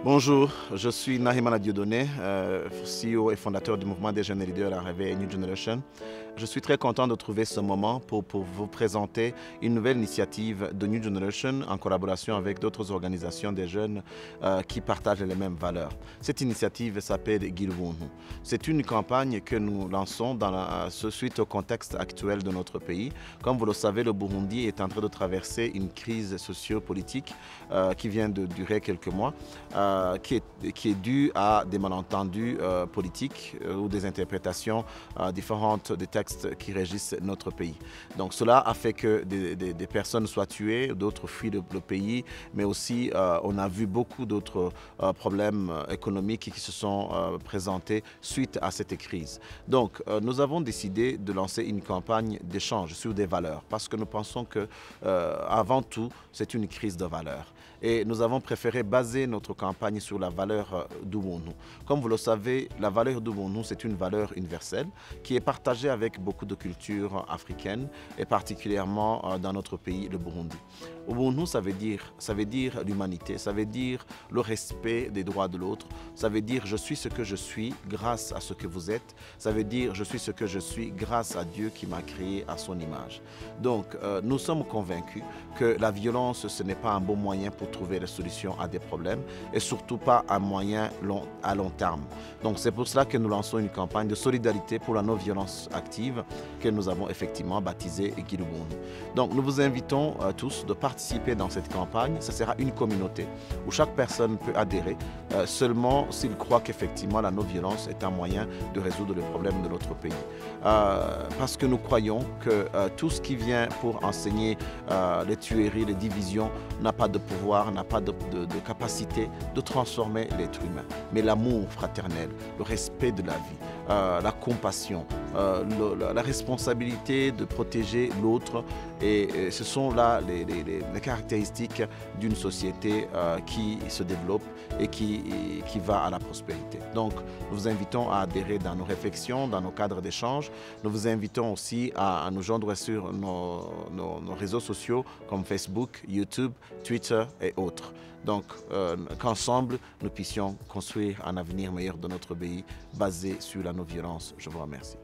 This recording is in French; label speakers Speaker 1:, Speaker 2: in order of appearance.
Speaker 1: Bonjour, je suis Nahimana Dieudonné, CEO et fondateur du mouvement des jeunes leaders à la Réveil New Generation. Je suis très content de trouver ce moment pour vous présenter une nouvelle initiative de New Generation en collaboration avec d'autres organisations des jeunes qui partagent les mêmes valeurs. Cette initiative s'appelle Gilwunu. C'est une campagne que nous lançons suite au contexte actuel de notre pays. Comme vous le savez, le Burundi est en train de traverser une crise socio-politique qui vient de durer quelques mois. Qui est due à des malentendus politiques ou des interprétations différentes des textes qui régissent notre pays. Donc cela a fait que des personnes soient tuées, d'autres fuient le pays, mais aussi on a vu beaucoup d'autres problèmes économiques qui se sont présentés suite à cette crise. Donc nous avons décidé de lancer une campagne d'échange sur des valeurs parce que nous pensons que avant tout c'est une crise de valeurs. Et nous avons préféré baser notre campagne sur la valeur d'Ubuntu. Comme vous le savez, la valeur d'Ubuntu, c'est une valeur universelle qui est partagée avec beaucoup de cultures africaines et particulièrement dans notre pays, le Burundi. Ubuntu, ça veut dire l'humanité, ça veut dire le respect des droits de l'autre, ça veut dire je suis ce que je suis grâce à ce que vous êtes, ça veut dire je suis ce que je suis grâce à Dieu qui m'a créé à son image. Donc nous sommes convaincus que la violence, ce n'est pas un bon moyen pour trouver des solutions à des problèmes et surtout pas un moyen à long terme. Donc c'est pour cela que nous lançons une campagne de solidarité pour la non-violence active que nous avons effectivement baptisée Gilwunu. Donc nous vous invitons tous de participer dans cette campagne. Ce sera une communauté où chaque personne peut adhérer seulement s'il croit qu'effectivement la non-violence est un moyen de résoudre les problèmes de notre pays. Parce que nous croyons que tout ce qui vient pour enseigner les tueries, les divisions n'a pas de pouvoir, n'a pas de capacité de transformer l'être humain. Mais l'amour fraternel, le respect de la vie, la compassion, la responsabilité de protéger l'autre, et ce sont là les caractéristiques d'une société qui se développe et qui va à la prospérité. Donc nous vous invitons à adhérer dans nos réflexions, dans nos cadres d'échange. Nous vous invitons aussi à nous joindre sur nos réseaux sociaux comme Facebook, YouTube, Twitter et autres. Donc qu'ensemble nous puissions construire un avenir meilleur de notre pays basé sur la non-violence. Je vous remercie.